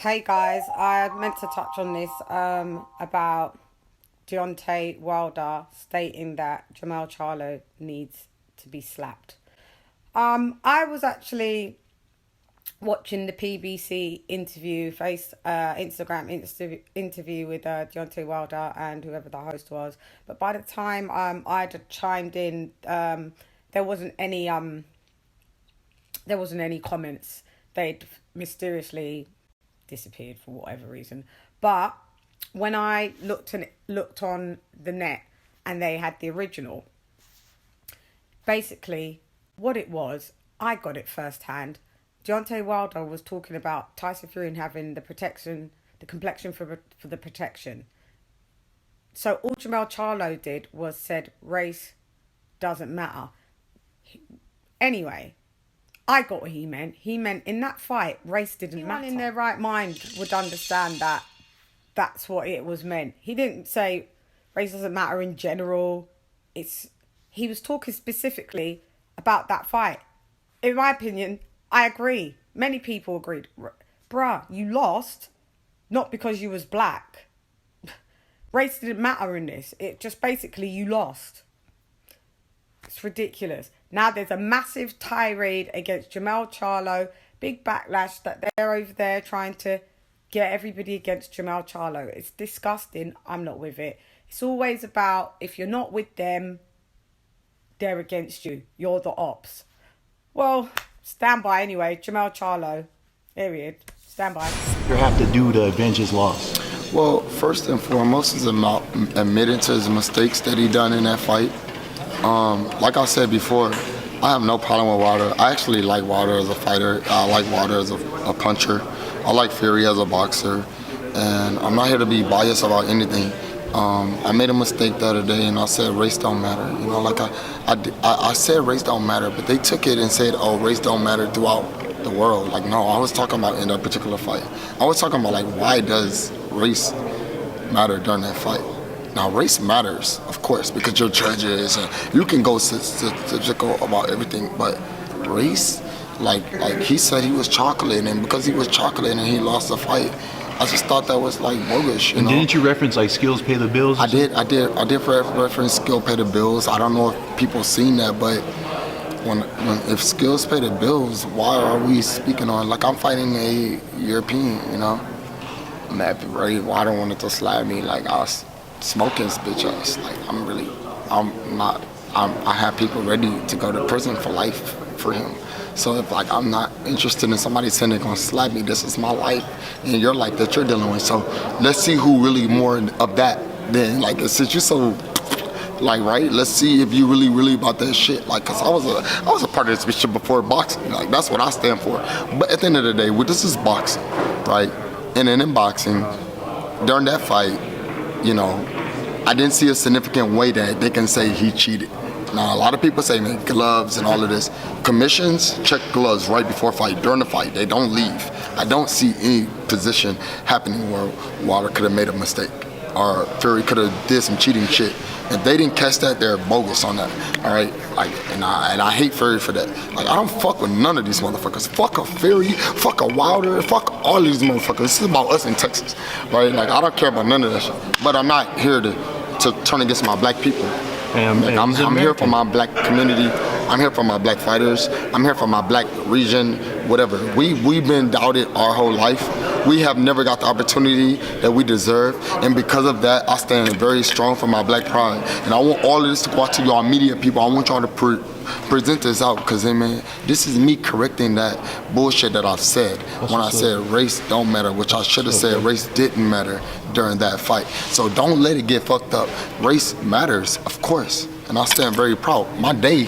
Hey guys, I meant to touch on this about Deontay Wilder stating that Jermell Charlo needs to be slapped. I was actually watching the PBC interview, Instagram interview with Deontay Wilder and whoever the host was. But by the time I'd chimed in, there wasn't any comments. They'd mysteriously disappeared for whatever reason. But when I looked on the net and they had the original, basically what it was, I got it firsthand. Deontay Wilder was talking about Tyson Fury having the protection, the complexion for the protection. So all Jermell Charlo did was said race doesn't matter. Anyway, I got what he meant. He meant in that fight, race didn't matter. Anyone in their right mind would understand that that's what it was meant. He didn't say race doesn't matter in general. He was talking specifically about that fight. In my opinion, I agree. Many people agreed. Bruh, you lost not because you was black. Race didn't matter in this. It just basically you lost. It's ridiculous. Now there's a massive tirade against Jermell Charlo, big backlash that they're over there trying to get everybody against Jermell Charlo. It's disgusting. I'm not with it. It's always about if you're not with them, they're against you. You're the ops. Well, stand by anyway. Jermell Charlo, period. Stand by. You have to do to avenge his loss. Well, first and foremost is about admitting to his mistakes that he done in that fight. Like I said before, I have no problem with Wilder. I actually like Wilder as a fighter. I like Wilder as a puncher. I like Fury as a boxer. And I'm not here to be biased about anything. I made a mistake the other day and I said race don't matter. You know, like I said race don't matter, but they took it and said, oh, race don't matter throughout the world. Like, no, I was talking about in that particular fight. I was talking about, like, why does race matter during that fight? Now, race matters, of course, because you're judges and you can go statistical about everything, but race, like he said he was chocolate, and because he was chocolate and he lost the fight, I just thought that was like bogus, you know? Didn't you reference like skills pay the bills? I did reference skill pay the bills. I don't know if people seen that, but if skills pay the bills, why are we speaking on, like, I'm fighting a European, you know? That Ray Wilder wanted to slap me, like I was smoking his bitch ass. Like, I have people ready to go to prison for life for him. So if, like, I'm not interested in somebody saying they're gonna slap me, this is my life and your life that you're dealing with. So let's see who really more of that then. Like, since you're so, like, right, let's see if you really about that shit. Like, cause I was a part of this shit before boxing. Like, that's what I stand for. But at the end of the day, this is boxing, right? And then in boxing, during that fight, you know, I didn't see a significant way that they can say he cheated. Now, a lot of people say, man, gloves and all of this. Commissions check gloves right before fight, during the fight. They don't leave. I don't see any position happening where Wilder could have made a mistake or Fury could have did some cheating shit. If they didn't catch that, they're bogus on that. All right, like, and I hate Fury for that. Like, I don't fuck with none of these motherfuckers. Fuck a Fury, fuck a Wilder, fuck all these motherfuckers. This is about us in Texas, right? Like, I don't care about none of that shit. But I'm not here to turn against my black people. Like, I'm here for my black community. I'm here for my black fighters. I'm here for my black region, whatever. We've been doubted our whole life. We have never got the opportunity that we deserve. And because of that, I stand very strong for my black pride. And I want all of this to go out to y'all media people. I want y'all to present this out, because, hey, man, this is me correcting that bullshit that I've said when I said race don't matter, which I should have said race didn't matter during that fight. So don't let it get fucked up. Race matters, of course, and I stand very proud. My day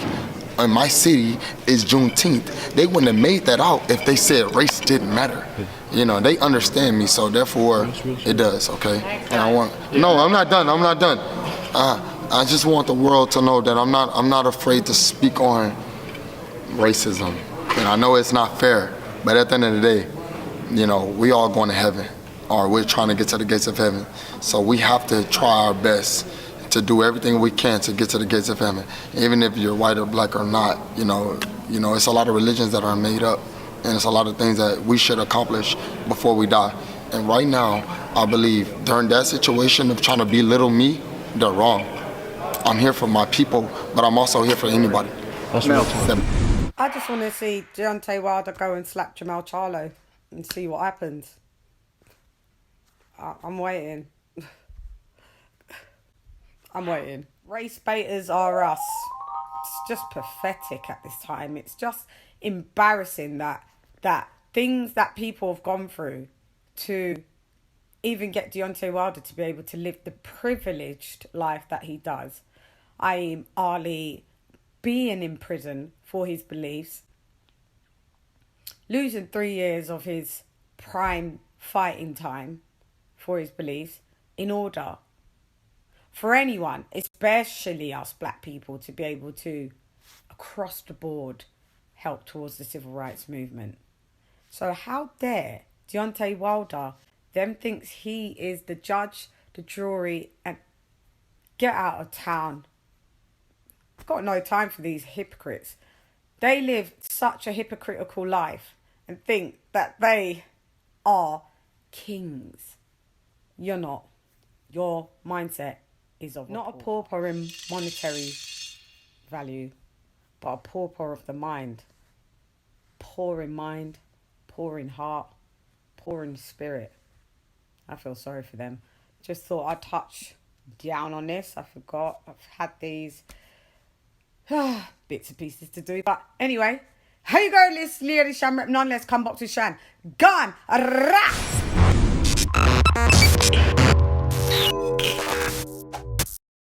in my city is Juneteenth. They wouldn't have made that out if they said race didn't matter. You know, they understand me, so therefore it does, okay? And I'm not done. I just want the world to know that I'm not afraid to speak on racism. And I know it's not fair, but at the end of the day, you know, we all going to heaven, or we're trying to get to the gates of heaven. So we have to try our best to do everything we can to get to the gates of heaven. Even if you're white or black or not, you know, it's a lot of religions that are made up, and it's a lot of things that we should accomplish before we die. And right now, I believe during that situation of trying to belittle me, they're wrong. I'm here for my people, but I'm also here for anybody. That's real talk. I just want to see Deontay Wilder go and slap Jermell Charlo and see what happens. I'm waiting. I'm waiting. Race baiters are us. It's just pathetic at this time. It's just embarrassing that things that people have gone through to even get Deontay Wilder to be able to live the privileged life that he does. I.e. Ali being in prison for his beliefs, losing 3 years of his prime fighting time for his beliefs in order for anyone, especially us black people, to be able to, across the board, help towards the civil rights movement. So how dare Deontay Wilder then thinks he is the judge, the jury, and get out of town. I've got no time for these hypocrites. They live such a hypocritical life and think that they are kings. You're not. Your mindset is of not a pauper in monetary value, but a pauper of the mind. Poor in mind, poor in heart, poor in spirit. I feel sorry for them. Just thought I'd touch down on this. I forgot. I've had these bits and pieces to do. But anyway, here you go, this LadyChann rep none. Let's come back to CHANN. Gone. Rah!